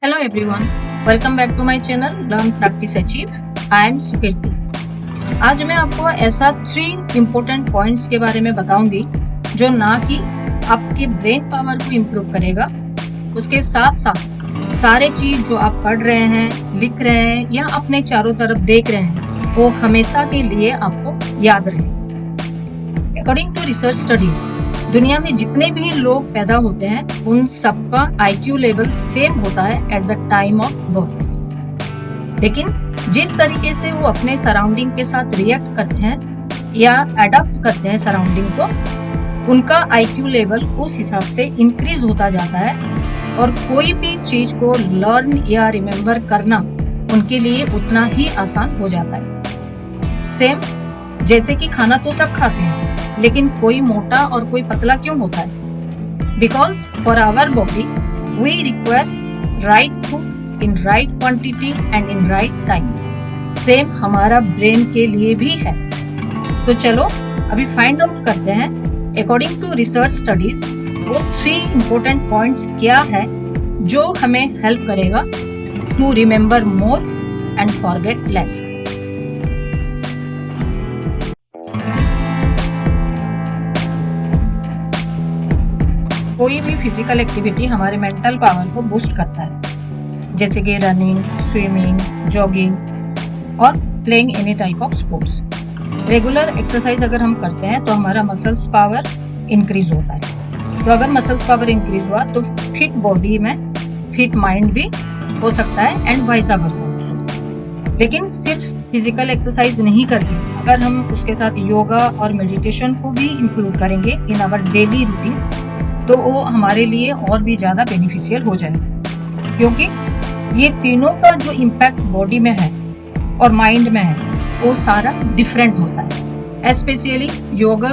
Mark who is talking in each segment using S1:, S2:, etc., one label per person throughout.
S1: Hello everyone, welcome back to my channel learn practice achieve. I am Sukirti. आज मैं आपको ऐसा 3 इम्पोर्टेंट पॉइंट्स के बारे में बताऊंगी जो ना कि आपके ब्रेन पावर को इम्प्रूव करेगा, उसके साथ साथ सारे चीज जो आप पढ़ रहे हैं, लिख रहे हैं या अपने चारों तरफ देख रहे हैं वो हमेशा के लिए आपको याद रहे। अकॉर्डिंग टू रिसर्च स्टडीज, दुनिया में जितने भी लोग पैदा होते हैं उन सबका IQ लेवल सेम होता है at the time of birth, लेकिन जिस तरीके से वो अपने सराउंडिंग के साथ रिएक्ट करते हैं या अडॉप्ट करते हैं सराउंडिंग को, उनका IQ लेवल उस हिसाब से इंक्रीज होता जाता है और कोई भी चीज को लर्न या रिमेम्बर करना उनके लिए उतना ही आसान हो जाता है। सेम जैसे कि खाना तो सब खाते हैं, लेकिन कोई मोटा और कोई पतला क्यों होता है? Because for our body we require right food in right quantity and in right time. Same हमारा ब्रेन के लिए भी है। तो चलो अभी फाइंड आउट करते हैं अकॉर्डिंग टू रिसर्च स्टडीज वो 3 इम्पोर्टेंट पॉइंट्स क्या है जो हमें हेल्प करेगा to remember more and forget less. कोई भी फिजिकल एक्टिविटी हमारे मेंटल पावर को बूस्ट करता है, जैसे कि रनिंग, स्विमिंग, जॉगिंग और playing any type of sports. Regular exercise अगर हम करते हैं तो हमारा मसल्स पावर इंक्रीज होता है। तो अगर मसल्स पावर इंक्रीज हुआ तो फिट बॉडी में फिट माइंड भी हो सकता है एंड वाइस वर्सा। लेकिन सिर्फ फिजिकल एक्सरसाइज नहीं करके अगर हम उसके साथ योगा और मेडिटेशन को भी इंक्लूड करेंगे इन आवर डेली रूटीन, तो वो हमारे लिए और भी ज्यादा बेनिफिशियल हो जाएगा, क्योंकि ये तीनों का जो इम्पैक्ट बॉडी में है और माइंड में है वो सारा डिफरेंट होता है। स्पेशली योगा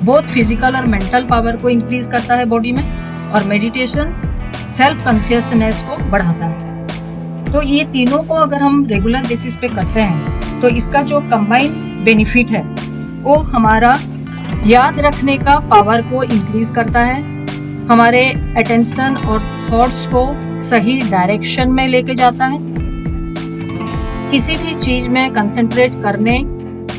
S1: बोथ फिजिकल और मेंटल पावर को इंक्रीज करता है बॉडी में, और मेडिटेशन सेल्फ कॉन्शियसनेस को बढ़ाता है। तो ये तीनों को अगर हम रेगुलर बेसिस पे करते हैं तो इसका जो कंबाइंड बेनिफिट है वो हमारा याद रखने का पावर को इंक्रीज करता है, हमारे अटेंशन और थॉट्स को सही डायरेक्शन में लेके जाता है, किसी भी चीज में कंसंट्रेट करने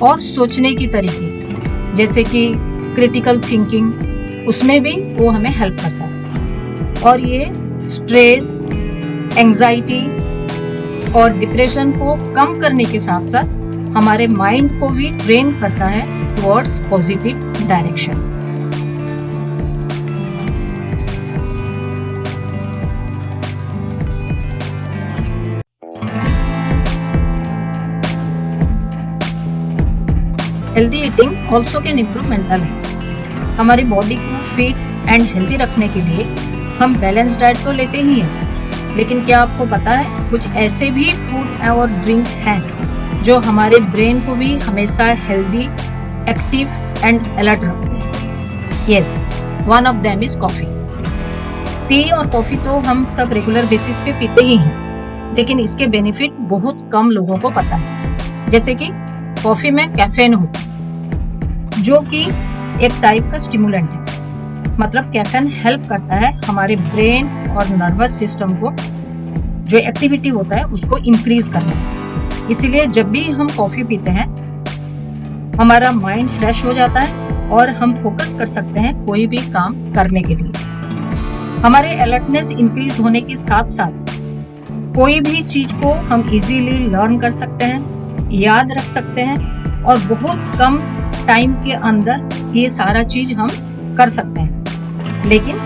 S1: और सोचने की तरीके जैसे कि क्रिटिकल थिंकिंग, उसमें भी वो हमें हेल्प करता है। और ये स्ट्रेस, एंजाइटी और डिप्रेशन को कम करने के साथ साथ हमारे माइंड को भी ट्रेन करता है towards positive direction. Healthy eating also can improve mental health. हमारी बॉडी को फिट एंड हेल्दी रखने के लिए हम बैलेंस डाइट तो लेते ही हैं, लेकिन क्या आपको पता है कुछ ऐसे भी फूड और ड्रिंक हैं जो हमारे ब्रेन को भी हमेशा हेल्दी, एक्टिव एंड अलर्ट रखते हैं। Yes, one of them is coffee. T और कॉफी तो हम सब रेगुलर बेसिस पे पीते ही हैं, लेकिन इसके बेनिफिट बहुत कम लोगों को पता है। जैसे कि कॉफी में कैफीन होता है जो कि एक टाइप का स्टिमुलेंट है। मतलब कैफीन हेल्प करता है हमारे ब्रेन और नर्वस सिस्टम को, जो एक्टिविटी होता है उसको इंक्रीज करने में। इसीलिए जब भी हम कॉफी पीते हैं हमारा माइंड फ्रेश हो जाता है और हम फोकस कर सकते हैं कोई भी काम करने के लिए। हमारे अलर्टनेस इंक्रीज होने के साथ साथ कोई भी चीज को हम इजीली लर्न कर सकते हैं, याद रख सकते हैं और बहुत कम टाइम के अंदर ये सारा चीज हम कर सकते हैं। लेकिन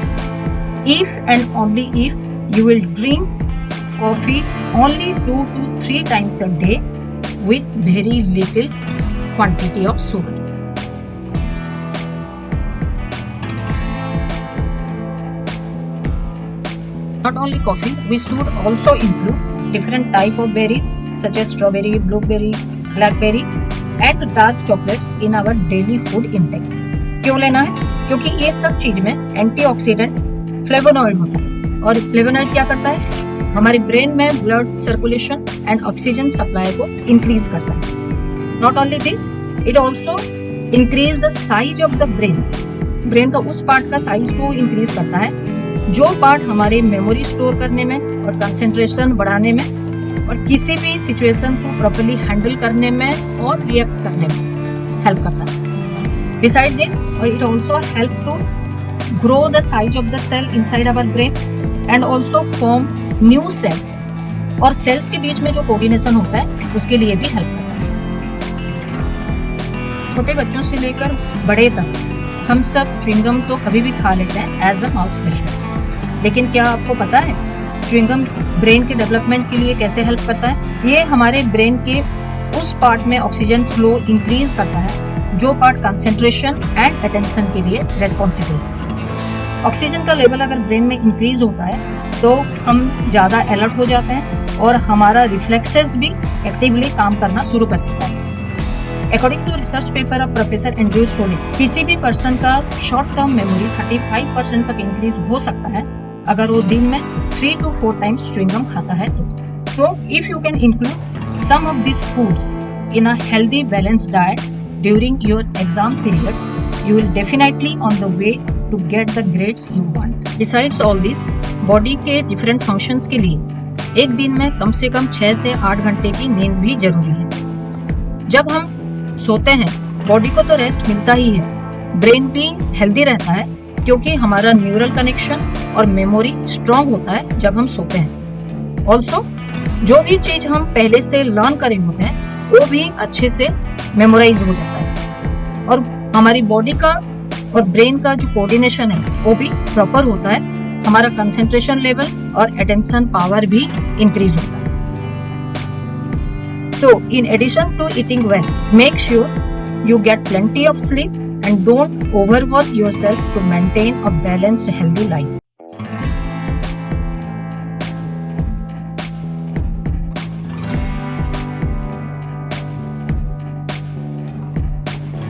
S1: if and only if you will drink coffee only 2 to 3 times a day with very little quantity of sugar. Not only coffee, we should also include different type of berries such as strawberry, blueberry, blackberry and dark chocolates in our daily food intake. क्यों लेना है? क्योंकि ये सब चीज में antioxidant flavonoid होता है, और फ्लेवोनॉइड क्या करता है? हमारे ब्रेन में blood circulation and oxygen supply को इंक्रीज करता है। Not only this, it also increase the size of the brain. Brain का उस पार्ट का साइज को इंक्रीज करता है जो पार्ट हमारे मेमोरी स्टोर करने में और कंसंट्रेशन बढ़ाने में और किसी भी सिचुएशन को प्रॉपर्ली हैंडल करने में और रिएक्ट करने में हेल्प करता है। Beside this, it also help to grow the size of the cell inside our brain and also form new cells, और सेल्स के बीच में जो कोऑर्डिनेशन होता है उसके लिए भी हेल्प करता है। छोटे बच्चों से लेकर बड़े तक हम सब च्युइंगम तो कभी भी खा लेते हैं एज अ माउथ फ्रेशनर, लेकिन क्या आपको पता है च्युइंगम ब्रेन के डेवलपमेंट के लिए कैसे हेल्प करता है? ये हमारे ब्रेन के उस पार्ट में ऑक्सीजन फ्लो इंक्रीज करता है जो पार्ट कंसंट्रेशन एंड अटेंशन के लिए रेस्पॉन्सिबल है। ऑक्सीजन का लेवल अगर ब्रेन में इंक्रीज होता है तो हम ज़्यादा अलर्ट हो जाते हैं और हमारा रिफ्लेक्सेस भी एक्टिवली काम करना शुरू कर देता है। According to research paper of professor Andrew Solly, किसी भी पर्सन का शॉर्ट टर्म मेमोरी 35% तक इंक्रीज हो सकता है अगर वो दिन में 3 to 4 टाइम्स च्युइंगम खाता है तो। So if you can include some of this foods in a healthy balanced diet during your exam period, you will definitely on the way to get the grades you want. Besides all this, body के different functions के लिए एक दिन में कम से कम 6 से 8 घंटे की नींद भी जरूरी है। जब हम सोते हैं बॉडी को तो रेस्ट मिलता ही है, ब्रेन भी हेल्दी रहता है क्योंकि हमारा न्यूरल कनेक्शन और मेमोरी स्ट्रांग होता है जब हम सोते हैं। ऑल्सो जो भी चीज हम पहले से लर्न करे होते हैं वो भी अच्छे से मेमोराइज हो जाता है और हमारी बॉडी का और ब्रेन का जो कोऑर्डिनेशन है वो भी प्रॉपर होता है। हमारा कंसंट्रेशन लेवल और अटेंशन पावर भी इंक्रीज होता है। So, in addition to eating well, make sure you get plenty of sleep and don't overwork yourself to maintain a balanced, healthy life.